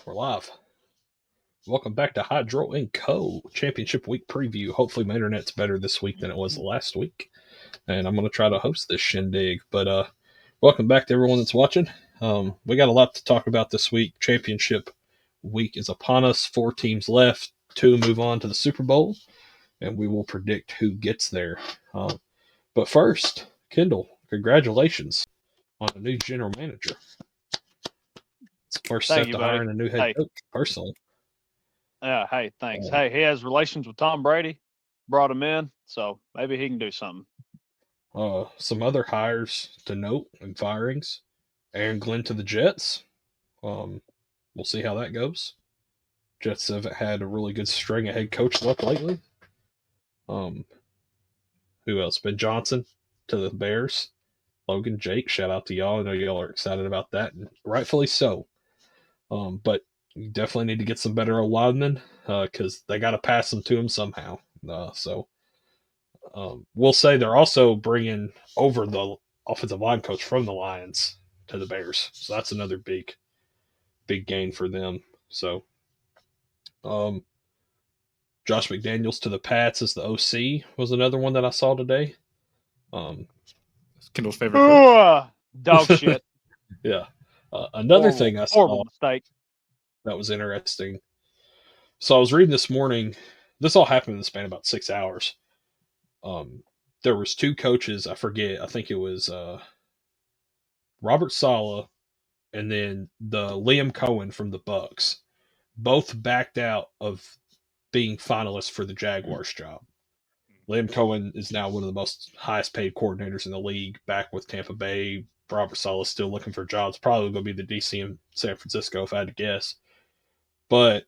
We're live. Welcome back to Hydro and Co. Championship Week preview. Hopefully, my internet's better this week than it was last week, and I'm going to try to host this shindig. But welcome back to everyone that's watching. We got a lot to talk about this week. Championship Week is upon us. 4 teams left. 2 move on to the Super Bowl, and we will predict who gets there. But first, Kendall, congratulations on a new general manager. It's the first Thank step you, to buddy. hiring a new head Hey. coach, personally. Yeah, hey, thanks. Hey, he has relations with Tom Brady, brought him in, so maybe he can do something. Some other hires to note and firings. Aaron Glenn to the Jets. We'll see how that goes. Jets have had a really good string of head coach luck lately. Who else? Ben Johnson to the Bears. Logan, Jake, shout out to y'all. I know y'all are excited about that, and rightfully so. But you definitely need to get some better linemen because they got to pass them to him somehow. We'll say they're also bringing over the offensive line coach from the Lions to the Bears, so that's another big gain for them. So, Josh McDaniels to the Pats as the OC was another one that I saw today. It's Kendall's favorite coach. Dog shit. Yeah. Another horrible, thing I horrible saw mistake. that was interesting. So I was reading this morning. This all happened in the span of about 6 hours. There was 2 coaches. I forget. I think it was Robert Saleh and then the Liam Cohen from the Bucks. Both backed out of being finalists for the Jaguars job. Liam Cohen is now one of the most highest paid coordinators in the league, back with Tampa Bay. Robert Saleh is still looking for jobs. Probably going to be the DC in San Francisco, if I had to guess. But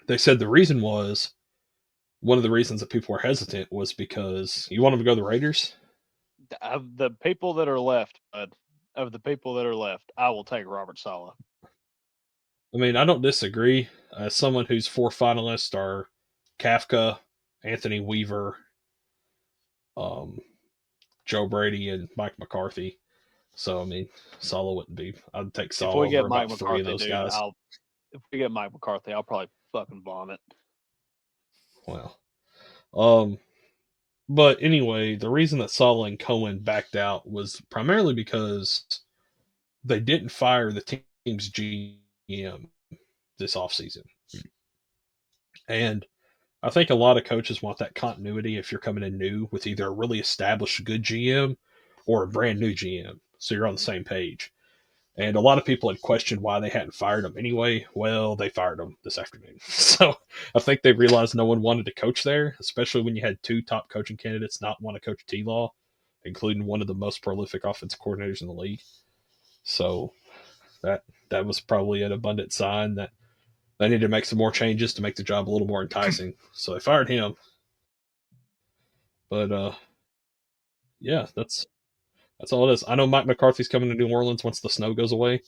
they said the reason was, one of the reasons that people were hesitant was because you want them to go to the Raiders? Of the people that are left, bud, of the people that are left, I will take Robert Saleh. I mean, I don't disagree. As someone whose 4 finalists are Kafka, Anthony Weaver, Joe Brady, and Mike McCarthy. So, I mean, Saleh wouldn't be. I'd take Saleh If we get over Mike about 3 of McCarthy, those dude, guys. if we get Mike McCarthy, I'll probably fucking vomit. Well, but anyway, the reason that Saleh and Cohen backed out was primarily because they didn't fire the team's GM this offseason. And I think a lot of coaches want that continuity if you're coming in new with either a really established good GM or a brand new GM. So you're on the same page. And a lot of people had questioned why they hadn't fired him anyway. Well, they fired him this afternoon. So I think they realized no one wanted to coach there, especially when you had 2 top coaching candidates not want to coach T-Law, including one of the most prolific offensive coordinators in the league. So that was probably an abundant sign that they needed to make some more changes to make the job a little more enticing. So they fired him. But yeah, that's all it is. I know Mike McCarthy's coming to New Orleans once the snow goes away,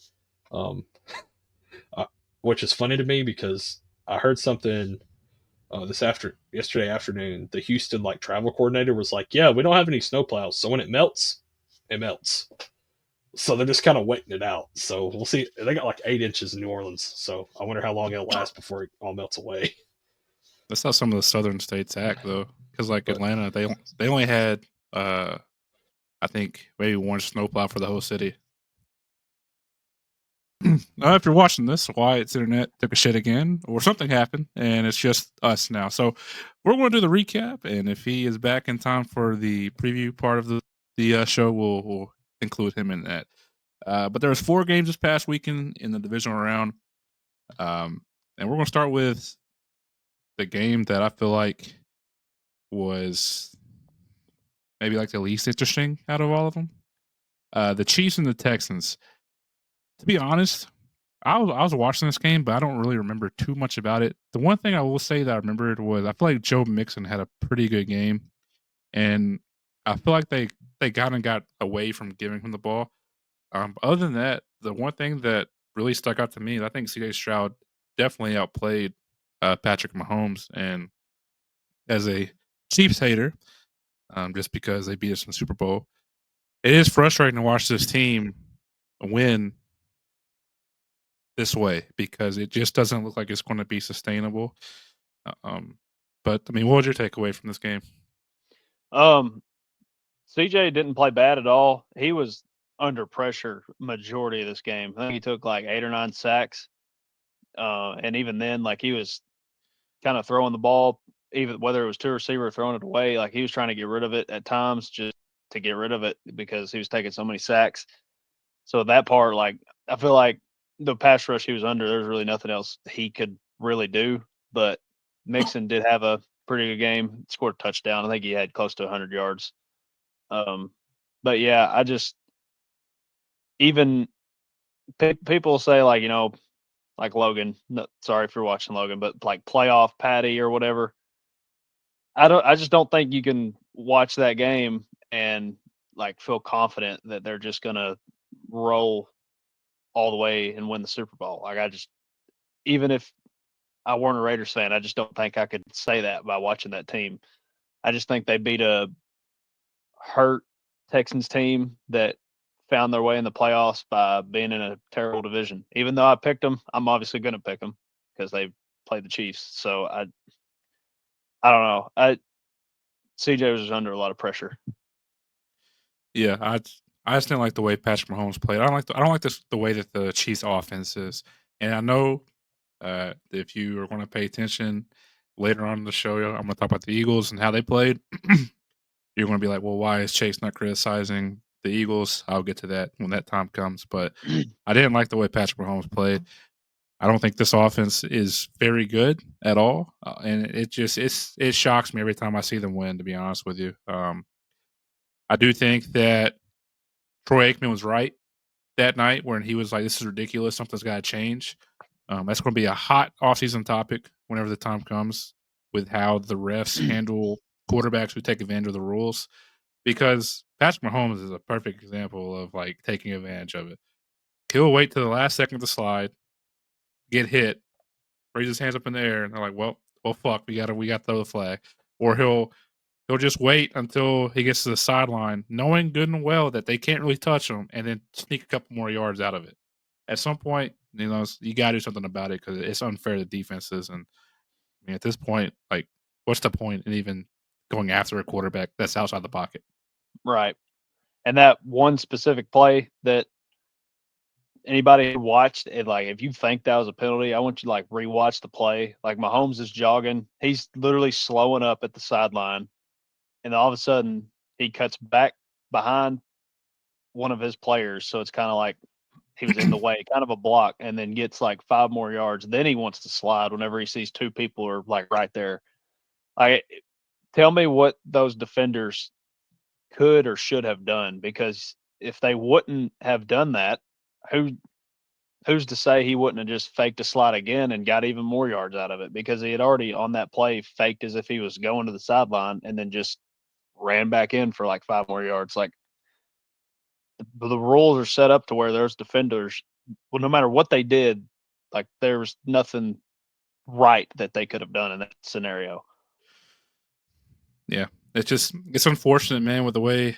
which is funny to me because I heard something yesterday afternoon. The Houston travel coordinator was like, "Yeah, we don't have any snowplows, so when it melts, it melts." So they're just kind of waiting it out. So we'll see. They got 8 inches in New Orleans, so I wonder how long it'll last before it all melts away. That's how some of the southern states act, though, because Atlanta, they only had, I think, maybe 1 snowplow for the whole city. If you're watching this, Wyatt's internet took a shit again, or something happened, and it's just us now. So we're going to do the recap, and if he is back in time for the preview part of the show, we'll include him in that. But there was 4 games this past weekend in the divisional round, and we're going to start with the game that I feel like was maybe the least interesting out of all of them. The Chiefs and the Texans. To be honest, I was watching this game, but I don't really remember too much about it. The one thing I will say that I remembered was I feel like Joe Mixon had a pretty good game, and I feel like they kind of got away from giving him the ball. Other than that, the one thing that really stuck out to me, I think C.J. Stroud definitely outplayed Patrick Mahomes, and as a Chiefs hater, just because they beat us in the Super Bowl, it is frustrating to watch this team win this way because it just doesn't look like it's going to be sustainable. But I mean, what was your takeaway from this game? CJ didn't play bad at all. He was under pressure majority of this game. I think he took like 8 or 9 sacks. And even then, like he was kind of throwing the ball, even whether it was to a receiver or throwing it away, like he was trying to get rid of it at times just to get rid of it because he was taking so many sacks. So that part, like I feel like the pass rush he was under, there's really nothing else he could really do. But Mixon did have a pretty good game, scored a touchdown. I think he had close to 100 yards. But yeah, I just even people say like like Logan. No, sorry if you're watching Logan, but like playoff Patty or whatever. I just don't think you can watch that game and like feel confident that they're just gonna roll all the way and win the Super Bowl. Like even if I weren't a Raiders fan, I just don't think I could say that by watching that team. I just think they beat a hurt Texans team that found their way in the playoffs by being in a terrible division. Even though I picked them, I'm obviously going to pick them because they played the Chiefs. So I don't know. CJ was under a lot of pressure. Yeah, I just didn't like the way Patrick Mahomes played. I don't like the way that the Chiefs offense is. And I know if you are going to pay attention later on in the show, I'm going to talk about the Eagles and how they played. You're going to be like, well, why is Chase not criticizing the Eagles? I'll get to that when that time comes. But I didn't like the way Patrick Mahomes played. I don't think this offense is very good at all, and it shocks me every time I see them win. To be honest with you, I do think that Troy Aikman was right that night when he was like, "This is ridiculous. Something's got to change." That's going to be a hot offseason topic whenever the time comes with how the refs handle quarterbacks who take advantage of the rules. Because Patrick Mahomes is a perfect example of like taking advantage of it. He'll wait to the last second to slide, get hit, raise his hands up in the air, and they're like, "Well, fuck, we got to throw the flag," or he'll just wait until he gets to the sideline, knowing good and well that they can't really touch him, and then sneak a couple more yards out of it. At some point, you got to do something about it because it's unfair to defenses. And I mean, at this point, like, what's the point in even going after a quarterback that's outside the pocket? Right. And that one specific play that anybody who watched it, like if you think that was a penalty, I want you to like rewatch the play. Like Mahomes is jogging, he's literally slowing up at the sideline, and all of a sudden he cuts back behind one of his players. So it's kind of like he was in the way, kind of a block, and then gets like 5 more yards. Then he wants to slide whenever he sees 2 people are like right there. Tell me what those defenders could or should have done, because if they wouldn't have done that, who's to say he wouldn't have just faked a slide again and got even more yards out of it, because he had already on that play faked as if he was going to the sideline and then just ran back in for like 5 more yards. Like the rules are set up to where there's defenders, well, no matter what they did, like there was nothing right that they could have done in that scenario. Yeah, it's unfortunate, man, with the way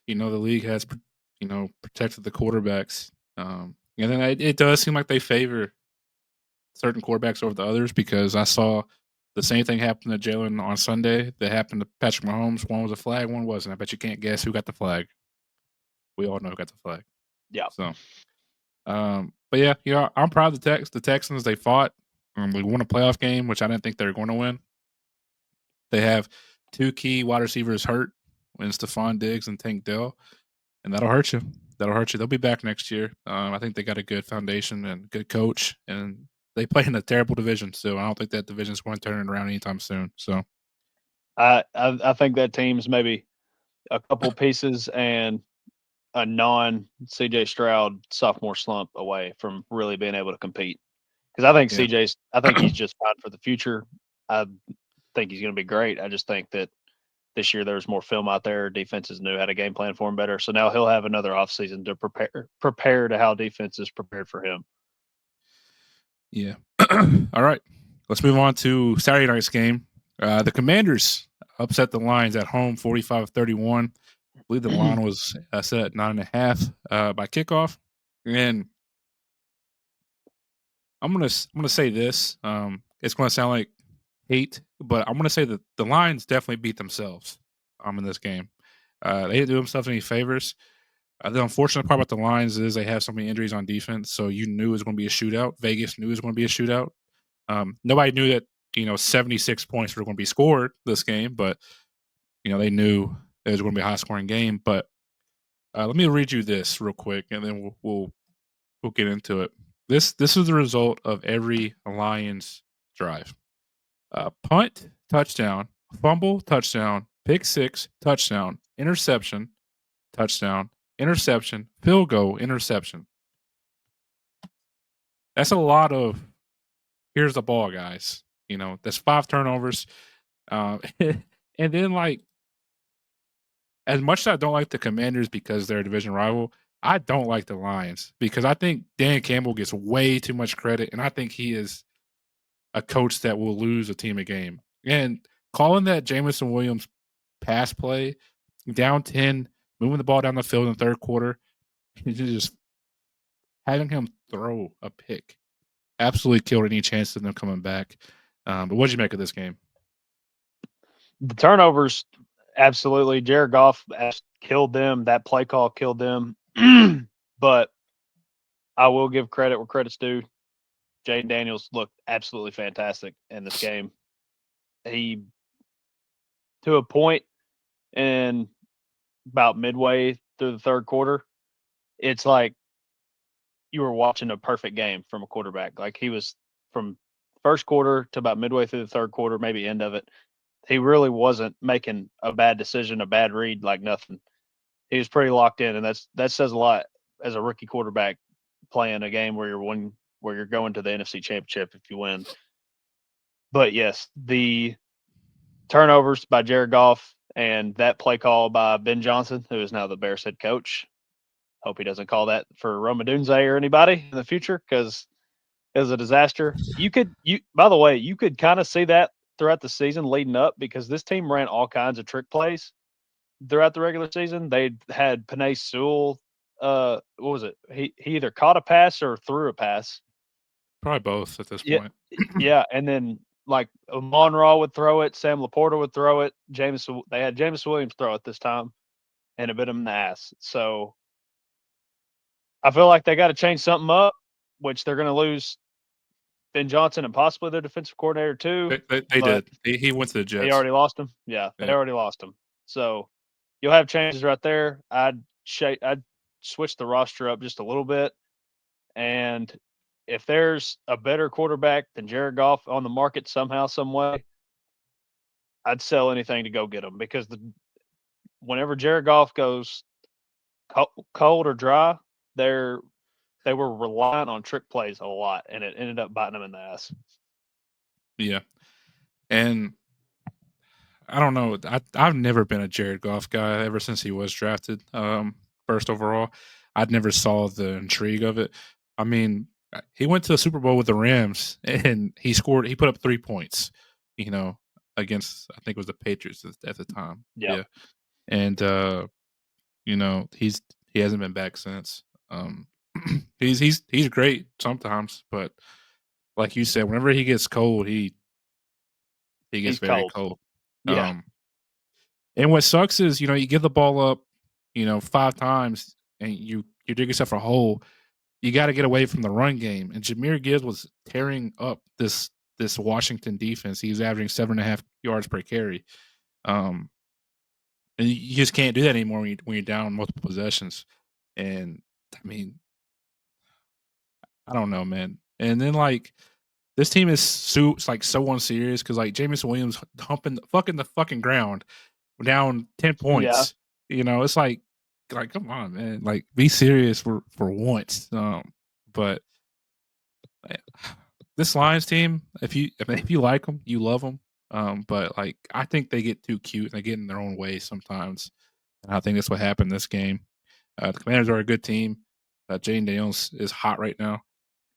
the league has protected the quarterbacks. And then it does seem like they favor certain quarterbacks over the others, because I saw the same thing happen to Jalen on Sunday that happened to Patrick Mahomes. One was a flag, one wasn't. I bet you can't guess who got the flag. We all know who got the flag. Yeah. So, but yeah, I'm proud of the Texans. They fought. They won a playoff game, which I didn't think they were going to win. They have 2 key wide receivers hurt, in Stephon Diggs and Tank Dell, and that'll hurt you. They'll be back next year. I think they got a good foundation and good coach, and they play in a terrible division, so I don't think that division's going to turn it around anytime soon. So, I think that team's maybe a couple pieces and a non-CJ Stroud sophomore slump away from really being able to compete. Because I think I think he's just fine for the future. I think he's going to be great. I just think that this year there's more film out there. Defenses knew how to game plan for him better. So now he'll have another offseason to prepare to how defense is prepared for him. Yeah. All right. Let's move on to Saturday night's game. The Commanders upset the Lions at home 45-31. I believe the line was set at 9.5 by kickoff. And I'm gonna say this. It's gonna sound like hate, but I'm gonna say that the Lions definitely beat themselves. In this game, they didn't do themselves any favors. The unfortunate part about the Lions is they have so many injuries on defense, so you knew it was going to be a shootout. Vegas knew it was going to be a shootout. Nobody knew that 76 points were going to be scored this game, but they knew it was going to be a high scoring game. But let me read you this real quick, and then we'll get into it. This is the result of every Lions drive: punt, touchdown; fumble, touchdown; pick six, touchdown; interception, touchdown; interception; field goal, interception. That's a lot of here's the ball, guys. That's 5 turnovers. And then, like, as much as I don't like the Commanders because they're a division rival, I don't like the Lions because I think Dan Campbell gets way too much credit, and I think he is a coach that will lose a team a game. And calling that Jameson Williams pass play, down 10, moving the ball down the field in the third quarter, and just having him throw a pick absolutely killed any chance of them coming back. But what did you make of this game? The turnovers, absolutely. Jared Goff killed them. That play call killed them. But I will give credit where credit's due. Jayden Daniels looked absolutely fantastic in this game. He, to a point, in about midway through the third quarter, it's like you were watching a perfect game from a quarterback. Like, he was from first quarter to about midway through the third quarter, maybe end of it. He really wasn't making a bad decision, a bad read, like nothing. He was pretty locked in, and that says a lot as a rookie quarterback playing a game where you're going to the NFC Championship if you win. But yes, the turnovers by Jared Goff and that play call by Ben Johnson, who is now the Bears head coach. Hope he doesn't call that for Rome Odunze or anybody in the future, because it was a disaster. By the way, you could kind of see that throughout the season leading up, because this team ran all kinds of trick plays throughout the regular season. They had Penei Sewell. What was it? He either caught a pass or threw a pass. Probably both at this point. Yeah, and then like Monroe would throw it, Sam Laporta would throw it. They had Jameis Williams throw it this time, and it bit him in the ass. So I feel like they got to change something up, which they're going to lose Ben Johnson and possibly their defensive coordinator too. They did. He went to the Jets. They already lost him. Yeah, they already lost him. So you'll have changes right there. I'd switch the roster up just a little bit, and if there's a better quarterback than Jared Goff on the market somehow, some way, I'd sell anything to go get him, because whenever Jared Goff goes cold or dry, they were relying on trick plays a lot, and it ended up biting them in the ass. Yeah, and I don't know. I've never been a Jared Goff guy ever since he was drafted first overall. I'd never saw the intrigue of it. I mean, he went to the Super Bowl with the Rams, and he put up 3 points, against, I think it was the Patriots at the time. Yeah. And he hasn't been back since. He's great sometimes, but like you said, whenever he gets cold, he gets very cold. Yeah. And what sucks is, you give the ball up, 5 times, and you dig yourself a hole. You got to get away from the run game. And Jahmyr Gibbs was tearing up this Washington defense. He was averaging 7.5 yards per carry. And you just can't do that anymore when you're down multiple possessions. And I mean, I don't know, man. And then, like, this team is so unserious, because like Jameis Williams humping the fucking ground down 10 points. Yeah. It's like come on, man. Like, be serious for once. But this Lions team, if you like them, you love them. But like, I think they get too cute and they get in their own way sometimes. And I think that's what happened this game. The Commanders are a good team. Jayden Daniels is hot right now.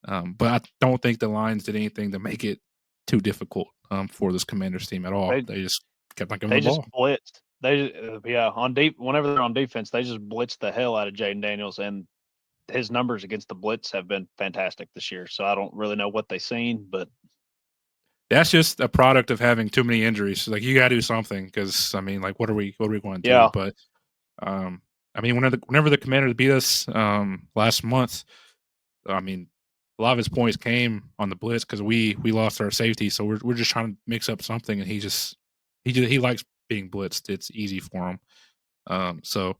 But I don't think the Lions did anything to make it too difficult for this Commanders team at all. They just kept on giving the ball. They just blitzed. On deep. Whenever they're on defense, they just blitzed the hell out of Jayden Daniels, and his numbers against the blitz have been fantastic this year. So I don't really know what they've seen, but that's just a product of having too many injuries. Like you got to do something because I mean, like what are we going to do? yeah, But I mean, whenever the Commanders beat us last month, I mean, a lot of his points came on the blitz because we lost our safety. So we're just trying to mix up something, and he likes being blitzed. It's easy for him. So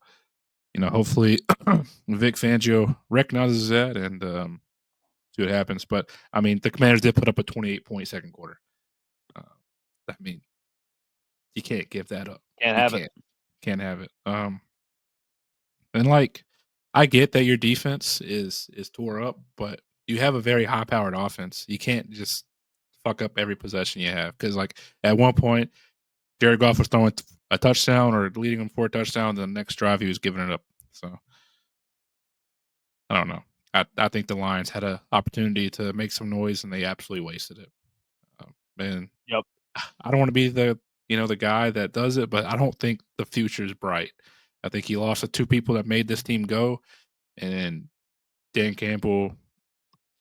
hopefully Vic Fangio recognizes that and see what happens. But I mean, the Commanders did put up a 28-point second quarter. I mean, you can't give that up. can't You have it. can't have it. And like, I get that your defense is tore up, but you have a very high powered offense. You can't just fuck up every possession you have because, like, at one point, Jared Goff was throwing a touchdown or leading them for a touchdown. The next drive, he was giving it up. So I don't know. I think the Lions had an opportunity to make some noise and they absolutely wasted it. And Yep. I don't want to be the guy that does it, but I don't think the future is bright. I think he lost the two people that made this team go, and Dan Campbell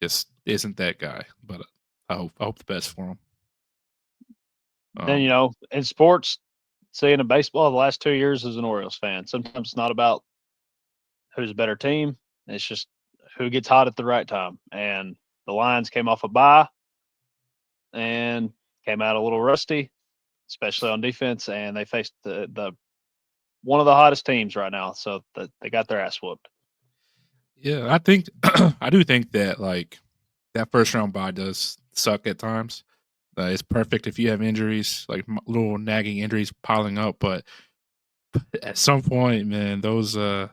just isn't that guy. But I hope the best for him. Then in sports, seeing in baseball the last 2 years as an Orioles fan, sometimes it's not about who's a better team. It's just who gets hot at the right time. And the Lions came off a bye and came out a little rusty, especially on defense, and they faced the one of the hottest teams right now. So they got their ass whooped. Yeah, I think I do think that like that first round bye does suck at times. It's perfect if you have injuries, like little nagging injuries piling up, but at some point, man, those that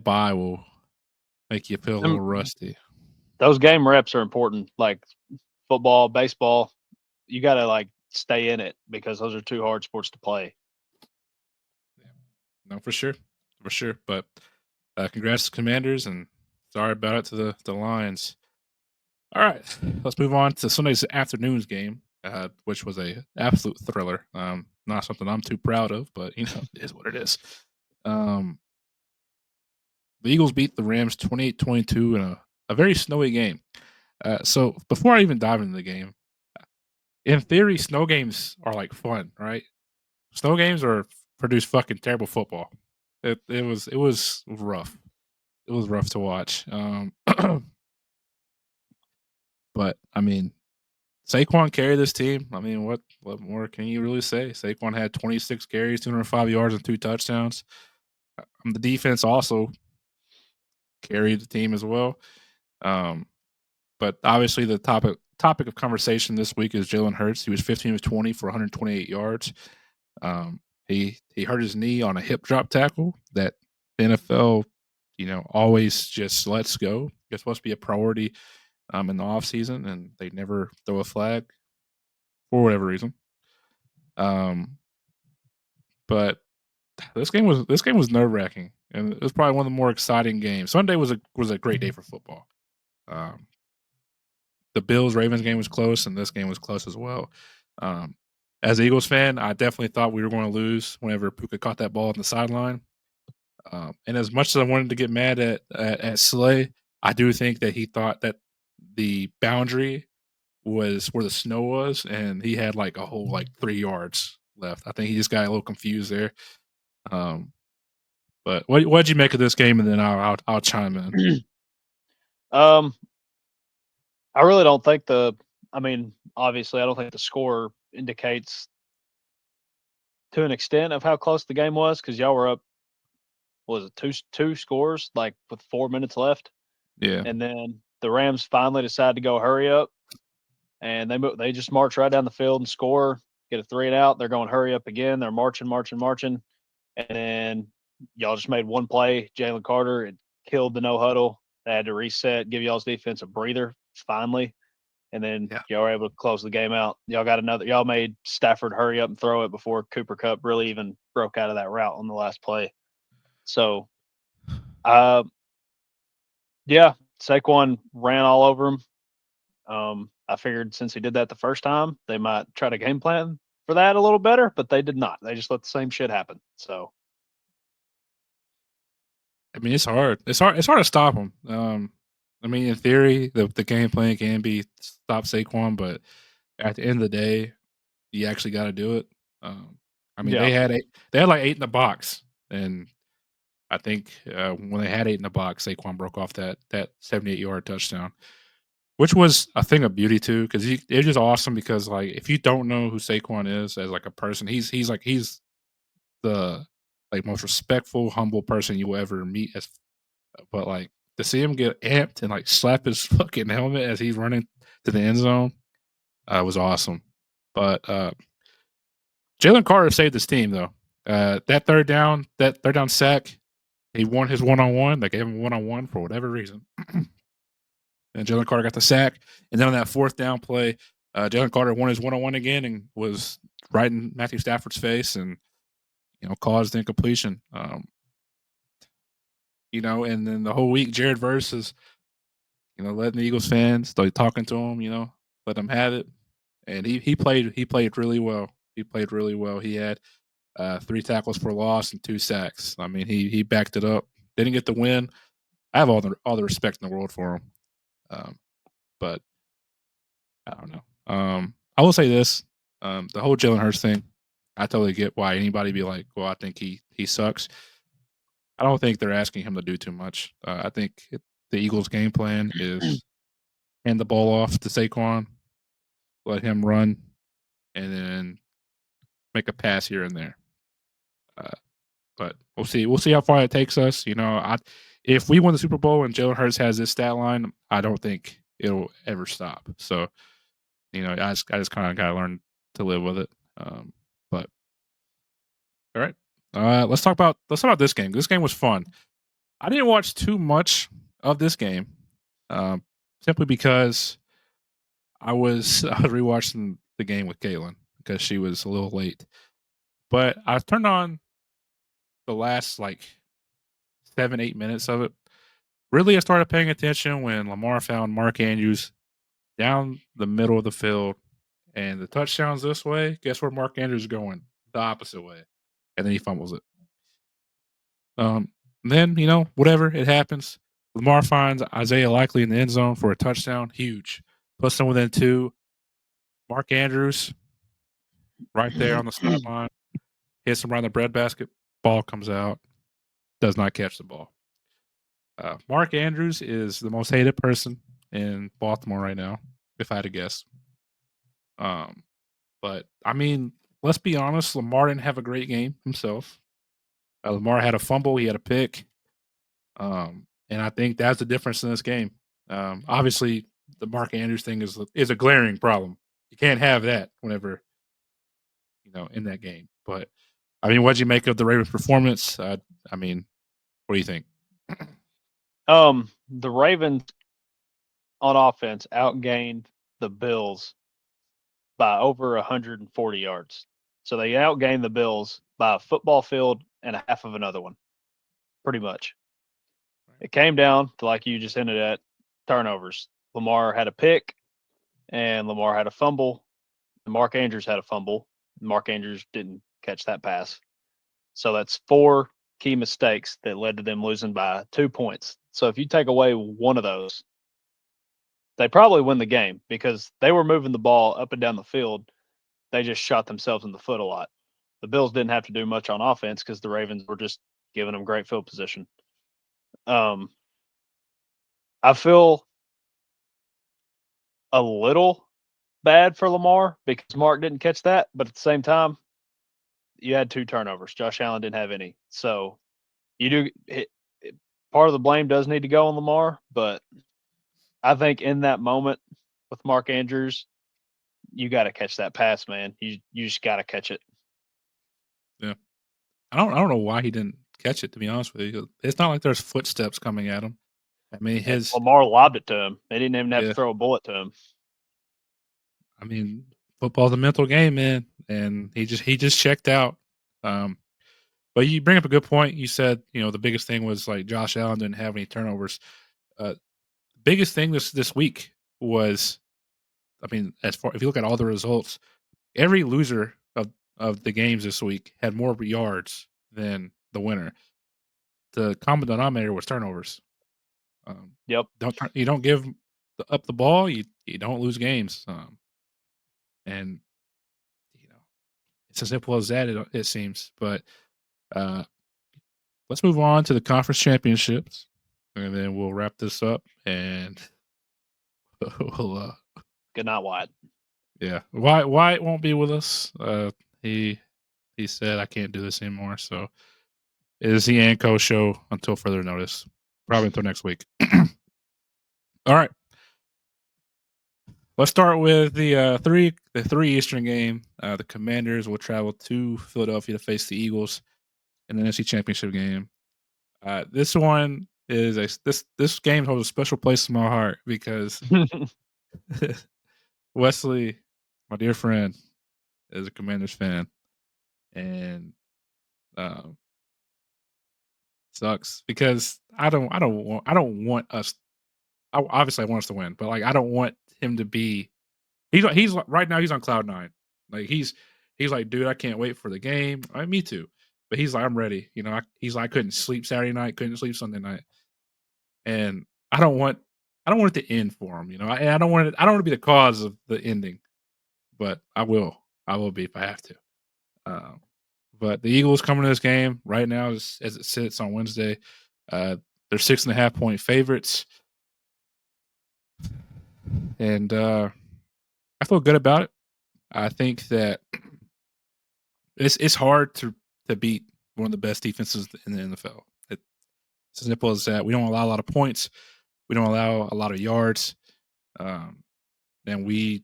bye will make you feel a little rusty. Those game reps are important. Like football, baseball, you got to like stay in it because those are two hard sports to play. No, for sure. But congrats to Commanders, and sorry about it to the Lions. All right, let's move on to Sunday's afternoon's game, which was a absolute thriller. Not something I'm too proud of, but it is what it is. The Eagles beat the Rams 28-22 in a very snowy game. So before I even dive into the game, in theory, snow games are like fun, right? Snow games produce fucking terrible football. It was rough. It was rough to watch. But I mean, Saquon carried this team. I mean, what more can you really say? Saquon had 26 carries, 205 yards, and 2 touchdowns. The defense also carried the team as well. But obviously, the topic of conversation this week is Jalen Hurts. He was 15 of 20 for 128 yards. He hurt his knee on a hip drop tackle that the NFL, always just lets go. It's supposed to be a priority in the offseason, and they never throw a flag for whatever reason. But this game was nerve wracking, and it was probably one of the more exciting games. Sunday was a great day for football. The Bills-Ravens game was close, and this game was close as well. As an Eagles fan, I definitely thought we were going to lose whenever Puka caught that ball on the sideline. And as much as I wanted to get mad at Slay, I do think that he thought that the boundary was where the snow was, and he had like a whole 3 yards left. I think he just got a little confused there. But what'd you make of this game? And then I'll chime in. I really don't think obviously I don't think the score indicates to an extent of how close the game was because y'all were up, was it two scores like with 4 minutes left? Yeah. And then the Rams finally decided to go hurry up, and they just march right down the field and score, get a 3 and out. They're going hurry up again. They're marching, and then y'all just made one play. Jalen Carter, it killed the no huddle. They had to reset, give y'all's defense a breather finally, and then y'all were able to close the game out. Y'all made Stafford hurry up and throw it before Cooper Kupp really even broke out of that route on the last play. So, Saquon ran all over him. I figured since he did that the first time, they might try to game plan for that a little better, but they did not. They just let the same shit happen. So, mean, it's hard. It's hard to stop him. I mean, in theory, the game plan can be stop Saquon, but at the end of the day, you actually got to do it. I mean, Yeah. they had like 8 in the box, and I think when they had 8 in the box, Saquon broke off that 78-yard touchdown, which was a thing of beauty too, because it's just awesome. Because like, if you don't know who Saquon is as like a person, he's the like most respectful, humble person you will ever meet. But like to see him get amped and like slap his fucking helmet as he's running to the end zone was awesome. But Jalen Carter saved his team though. That third down sack, he won his one-on-one. They gave him one-on-one for whatever reason. And Jalen Carter got the sack. And then on that fourth down play, Jalen Carter won his one-on-one again and was right in Matthew Stafford's face and, caused the incompletion. And then the whole week, Jared Verse is, letting the Eagles fans, like talking to him, let them have it. And he played really well. He played really well. He had 3 tackles for loss and 2 sacks. I mean, he backed it up. Didn't get the win. I have all the respect in the world for him. But I don't know. I will say this: the whole Jalen Hurts thing. I totally get why anybody be like, "Well, I think he sucks." I don't think they're asking him to do too much. I think the Eagles' game plan is hand the ball off to Saquon, let him run, and then make a pass here and there. But we'll see. We'll see how far it takes us. If we win the Super Bowl and Jalen Hurts has this stat line, I don't think it'll ever stop. So, I just kind of got to learn to live with it. But all right, let's talk about this game. This game was fun. I didn't watch too much of this game, simply because I was rewatching the game with Caitlin because she was a little late. But I turned on the last 7-8 minutes of it. Really, I started paying attention when Lamar found Mark Andrews down the middle of the field, and the touchdown's this way. Guess where Mark Andrews is going? The opposite way, and then he fumbles it. Then whatever, it happens. Lamar finds Isaiah Likely in the end zone for a touchdown, huge. Puts them within 2. Mark Andrews, right there on the sideline, hits him around the breadbasket. Ball comes out, does not catch the ball. Mark Andrews is the most hated person in Baltimore right now, if I had to guess. But I mean, let's be honest, Lamar didn't have a great game himself. Lamar had a fumble, he had a pick. And I think that's the difference in this game. Obviously, the Mark Andrews thing is a glaring problem. You can't have that whenever, in that game. But, I mean, what'd you make of the Ravens' performance? I mean, what do you think? The Ravens on offense outgained the Bills by over 140 yards. So they outgained the Bills by a football field and a half of another one, pretty much. It came down to, like you just hinted at, turnovers. Lamar had a pick, and Lamar had a fumble. And Mark Andrews had a fumble. Mark Andrews didn't catch that pass. So that's 4 key mistakes that led to them losing by 2 points. So if you take away one of those, they probably win the game because they were moving the ball up and down the field. They just shot themselves in the foot a lot. The Bills didn't have to do much on offense because the Ravens were just giving them great field position. I feel a little bad for Lamar because Mark didn't catch that, but at the same time, you had 2 turnovers. Josh Allen didn't have any. So part of the blame does need to go on Lamar, but I think in that moment with Mark Andrews, you got to catch that pass, man. You just got to catch it. Yeah, I don't know why he didn't catch it. To be honest with you, it's not like there's footsteps coming at him. I mean, Lamar lobbed it to him. They didn't even have to throw a bullet to him. I mean, football's a mental game, man, and he just checked out. But you bring up a good point. You said the biggest thing was like Josh Allen didn't have any turnovers. Biggest thing this week was, I mean, if you look at all the results, every loser of the games this week had more yards than the winner. the common denominator was turnovers. Yep. You don't give up the ball, you don't lose games. And it's as simple as that. It seems. But let's move on to the conference championships, and then we'll wrap this up. And we'll. Good night, Wyatt. Yeah, Wyatt won't be with us. He said I can't do this anymore. So it is the Anco show until further notice. Probably until next week. All right. Let's start with the three Eastern game. The Commanders will travel to Philadelphia to face the Eagles in the NFC Championship game. This one is this game holds a special place in my heart because Wesley, my dear friend, is a Commanders fan, and sucks because I don't want us. Obviously, I want us to win, but like I don't want him to be. He's right now. He's on cloud nine. Like he's like, dude, I can't wait for the game. Me too. But he's like, I'm ready. He's like, I couldn't sleep Saturday night, couldn't sleep Sunday night, and I don't want it to end for him. I don't want to be the cause of the ending, but I will be if I have to. But the Eagles coming to this game right now, as it sits on Wednesday, they're 6.5 point favorites. And I feel good about it. I think that it's hard to beat one of the best defenses in the NFL. It's as simple as that. We don't allow a lot of points. We don't allow a lot of yards. And the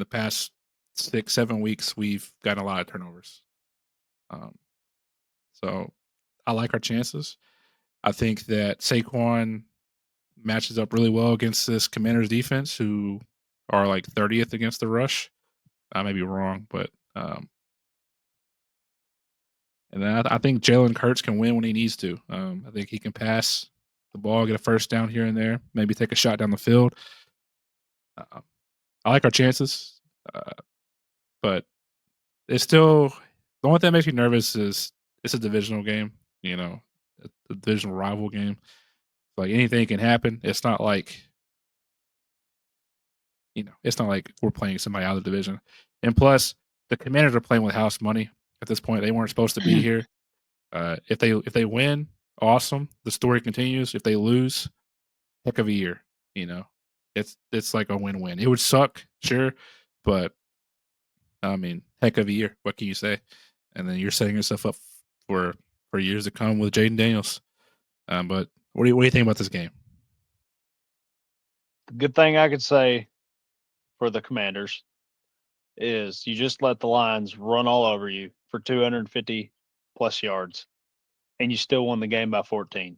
past 6-7 weeks, we've gotten a lot of turnovers. So I like our chances. I think that Saquon matches up really well against this Commanders defense, who are like 30th against the rush. I may be wrong, but and then I think Jalen Hurts can win when he needs to. I think he can pass the ball, get a first down here and there, maybe take a shot down the field. I like our chances, but it's still the only thing that makes me nervous is it's a divisional game. A divisional rival game. Like anything can happen. It's not like we're playing somebody out of the division. And plus, the Commanders are playing with house money at this point. They weren't supposed to be here. If they win, awesome. The story continues. If they lose, heck of a year. It's like a win-win. It would suck, sure, but I mean, heck of a year. What can you say? And then you're setting yourself up for years to come with Jaden Daniels. But what do you think about this game? The good thing I could say for the Commanders is you just let the Lions run all over you for 250 plus yards, and you still won the game by 14.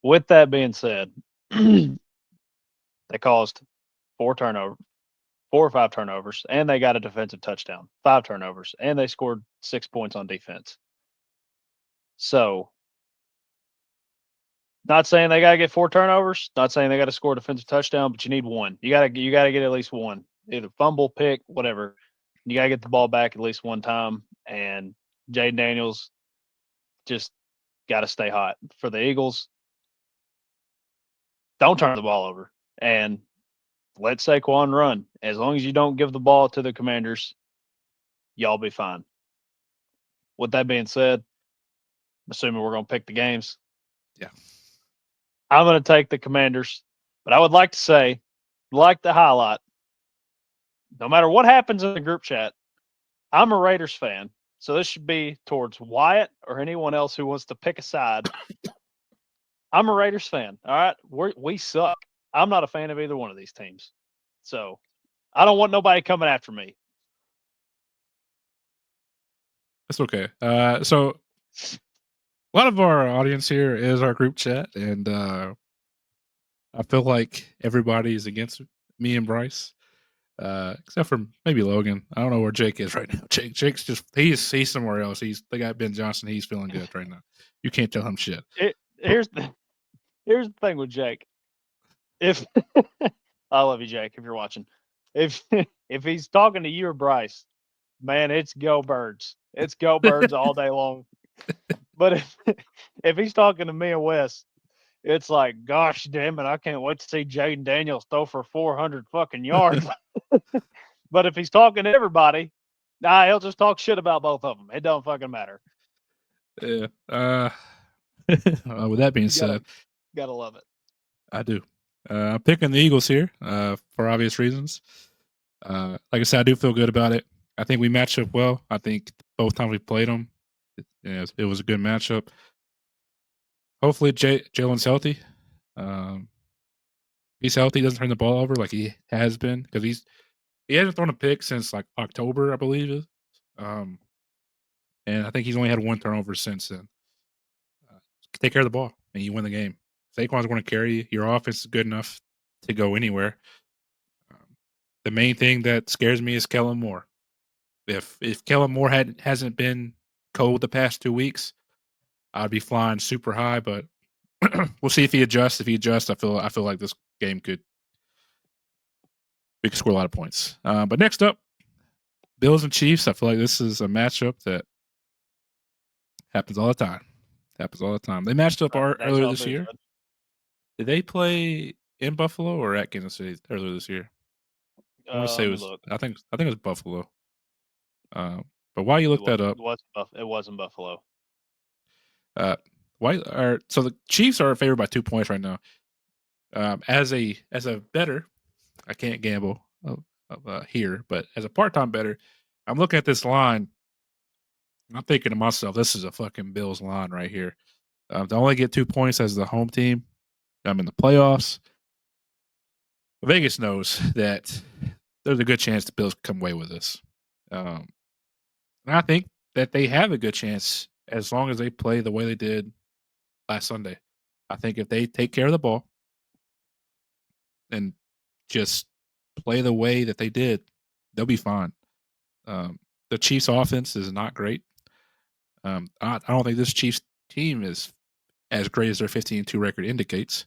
With that being said, they caused 4 or 5 turnovers, and they got a defensive touchdown, 5 turnovers, and they scored 6 points on defense. So, not saying they got to get 4 turnovers, not saying they got to score a defensive touchdown, but you need one. You got to get at least one, either fumble, pick, whatever. You got to get the ball back at least one time, and Jaden Daniels just got to stay hot. For the Eagles, don't turn the ball over and let Saquon run. As long as you don't give the ball to the Commanders, y'all be fine. With that being said, I'm assuming we're going to pick the games. Yeah. I'm going to take the Commanders, but I would like to say, like the highlight, no matter what happens in the group chat, I'm a Raiders fan, so this should be towards Wyatt or anyone else who wants to pick a side. I'm a Raiders fan, all right? We suck. I'm not a fan of either one of these teams. So I don't want nobody coming after me. That's okay. So a lot of our audience here is our group chat, and I feel like everybody is against me and Bryce, except for maybe Logan. I don't know where Jake is right now. Jake's just he's somewhere else. They got Ben Johnson. He's feeling good right now. You can't tell him shit. Here's the thing with Jake. If I love you, Jake, if you're watching. If he's talking to you or Bryce, man, it's go Birds. It's go Birds all day long. But if he's talking to me and Wes, it's like, gosh damn it, I can't wait to see Jaden Daniels throw for 400 fucking yards. But if he's talking to everybody, he'll just talk shit about both of them. It don't fucking matter. Yeah. With that being said, gotta love it. I do. I'm picking the Eagles here for obvious reasons. Like I said, I do feel good about it. I think we match up well. I think both times we played them, it was a good matchup. Hopefully, Jalen's healthy. He's healthy. Doesn't turn the ball over like he has been because he hasn't thrown a pick since like October, I believe. And I think he's only had one turnover since then. Take care of the ball, and you win the game. Saquon's going to carry you. Your offense is good enough to go anywhere. The main thing that scares me is Kellen Moore. If Kellen Moore hasn't been cold the past 2 weeks, I'd be flying super high. But we'll see if he adjusts. If he adjusts, I feel like this game we could score a lot of points. But next up, Bills and Chiefs. I feel like this is a matchup that happens all the time. They matched up earlier this year. Did they play in Buffalo or at Kansas City earlier this year? I want to say it was. I think it was Buffalo. But while you look that up, it wasn't Buffalo. So the Chiefs are favored by 2 points right now. As a bettor, I can't gamble here, but as a part-time bettor, I'm looking at this line. I'm thinking to myself, this is a fucking Bills line right here. They only get 2 points as the home team. I'm in the playoffs. Vegas knows that there's a good chance the Bills come away with this. And I think that they have a good chance as long as they play the way they did last Sunday. I think if they take care of the ball and just play the way that they did, they'll be fine. The Chiefs' offense is not great. I don't think this Chiefs team is as great as their 15-2 record indicates.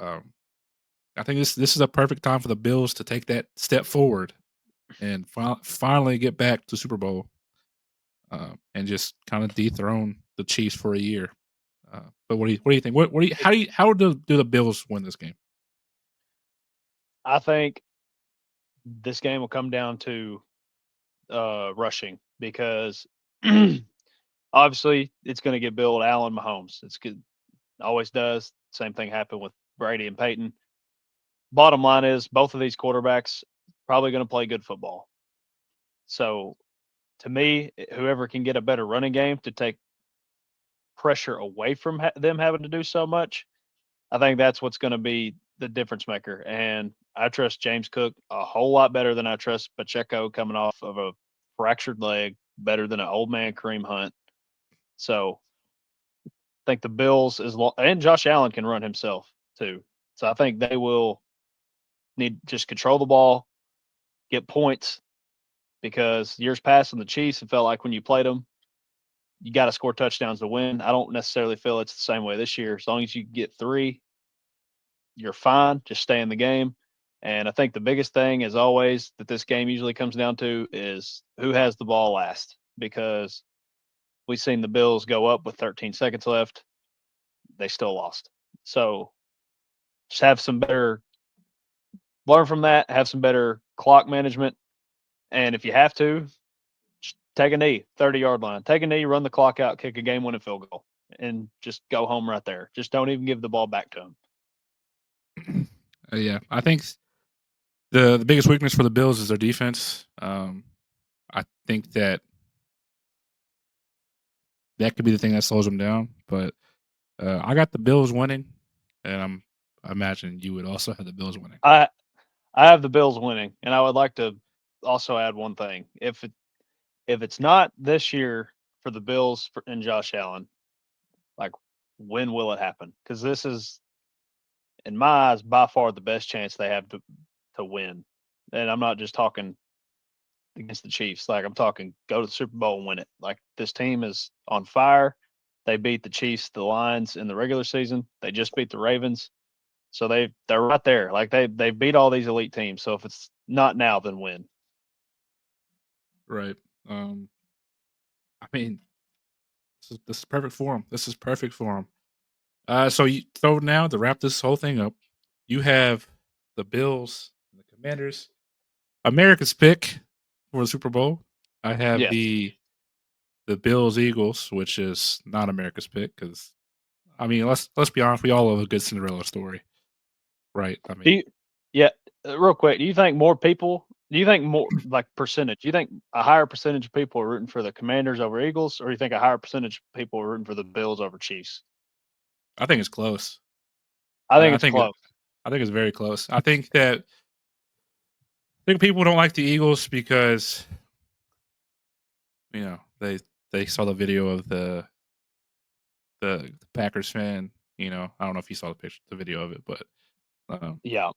I think this is a perfect time for the Bills to take that step forward and finally get back to Super Bowl and just kind of dethrone the Chiefs for a year. But what do you think? How do the Bills win this game? I think this game will come down to rushing because obviously it's going to get billed Allen Mahomes. It's good, always does. Same thing happened with Brady and Peyton. Bottom line is both of these quarterbacks probably going to play good football. So to me, whoever can get a better running game to take pressure away from them having to do so much, I think that's what's going to be the difference maker. And I trust James Cook a whole lot better than I trust Pacheco coming off of a fractured leg, better than an old man Kareem Hunt. So I think the Bills and Josh Allen can run himself too. So I think they will need just control the ball, get points, because years past in the Chiefs, it felt like when you played them, you got to score touchdowns to win. I don't necessarily feel it's the same way this year. As long as you get 3, you're fine. Just stay in the game. And I think the biggest thing, as always, that this game usually comes down to is who has the ball last, because we've seen the Bills go up with 13 seconds left. They still lost. So just have some better – learn from that, have some better clock management. And if you have to, just take a knee, 30-yard line. Take a knee, run the clock out, kick a game-winning field goal, and just go home right there. Just don't even give the ball back to them. Yeah, I think the biggest weakness for the Bills is their defense. I think that could be the thing that slows them down. But I got the Bills winning, and I imagine you would also have the Bills winning. I have the Bills winning, and I would like to also add one thing. If it's not this year for the Bills and Josh Allen, like, when will it happen? Because this is, in my eyes, by far the best chance they have to win. And I'm not just talking against the Chiefs. Like, I'm talking go to the Super Bowl and win it. Like, this team is on fire. They beat the Chiefs, the Lions in the regular season. They just beat the Ravens. So they're right there. Like, they beat all these elite teams. So if it's not now, then when? Right. I mean, This is perfect for him. This is perfect for him. So now to wrap this whole thing up, you have the Bills and the Commanders. America's pick for the Super Bowl. I have Yes. the Bills Eagles, which is not America's pick because I mean let's be honest, we all love a good Cinderella story, right? I mean, Real quick, do you think more like percentage? Do you think a higher percentage of people are rooting for the Commanders over Eagles, or do you think a higher percentage of people are rooting for the Bills over Chiefs? I think it's close. I think I it's think close. I think it's very close. I think people don't like the Eagles because they saw the video of the Packers fan. I don't know if you saw the video of it, but Yeah.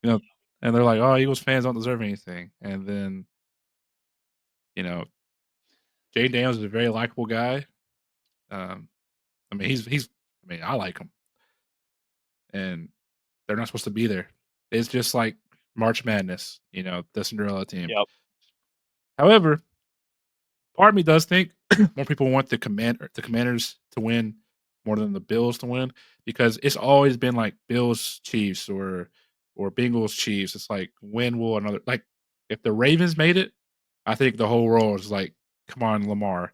and they're like, "Oh, Eagles fans don't deserve anything." And then, Jay Daniels is a very likable guy. I mean, I like him, and they're not supposed to be there. It's just like March Madness, the Cinderella team. Yep. However, part of me does think more people want the Commanders to win more than the Bills to win because it's always been like Bills Chiefs or Bengals Chiefs. It's like when will another like if the Ravens made it, I think the whole world is like, come on, Lamar.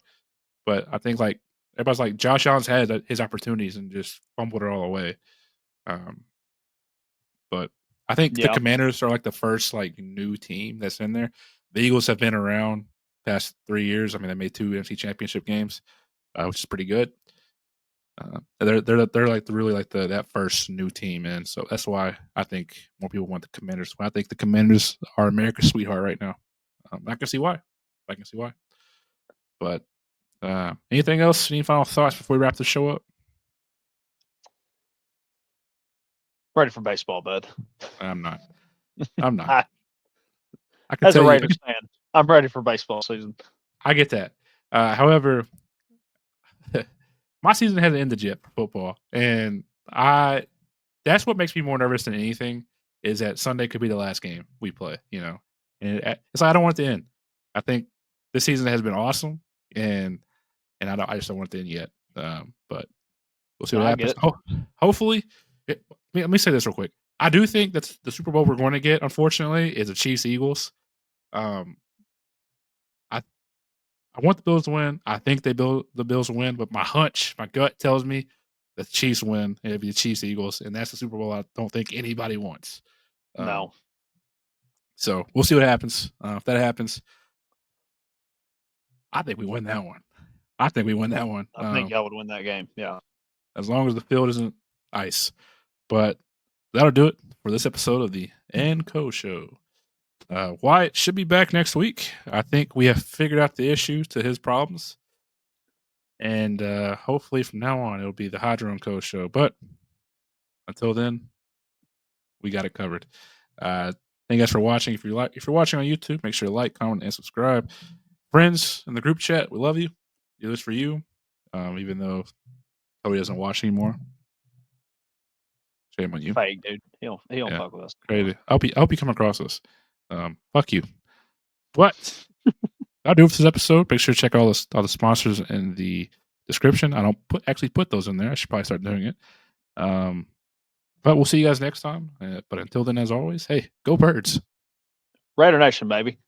But I think like everybody's like Josh Allen's had his opportunities and just fumbled it all away. But I think the Commanders are like the first like new team that's in there. The Eagles have been around past 3 years. I mean, they made 2 NFC Championship games, which is pretty good. They're like really like that first new team, and so that's why I think more people want the Commanders. I think the Commanders are America's sweetheart right now. I can see why. But anything else? Any final thoughts before we wrap the show up? Ready for baseball, bud. I'm not. I can As tell a you, Raiders fan, I'm ready for baseball season. I get that. However, my season hasn't ended yet for football, and that's what makes me more nervous than anything is that Sunday could be the last game we play, and it's like I don't want it to end. I think this season has been awesome, and I just don't want it to end yet. But we'll see what happens. Hopefully, let me say this real quick. I do think that the Super Bowl we're going to get, unfortunately, is the Chiefs Eagles. I want the Bills to win. I think the Bills will win, but my gut tells me that the Chiefs win. It'll be the Chiefs Eagles, and that's the Super Bowl I don't think anybody wants. No. So we'll see what happens. If that happens, I think we win that one. I think y'all would win that game. Yeah. As long as the field isn't ice. But that'll do it for this episode of the & Co Show. Wyatt should be back next week. I think we have figured out the issue to his problems. And hopefully from now on, it'll be the Hydro & Co Show. But until then, we got it covered. Thank you guys for watching. If you're watching on YouTube, make sure to like, comment, and subscribe. Friends in the group chat, we love you. Do this for you. Even though Cody doesn't watch anymore. Shame on you. Fake, dude. He don't fuck with us. Crazy. I hope you come across us. Fuck you. But that'll do it for this episode. Make sure to check all the sponsors in the description. I don't put those in there. I should probably start doing it. But we'll see you guys next time. But until then, as always, hey, go Birds. Raider Nation, baby.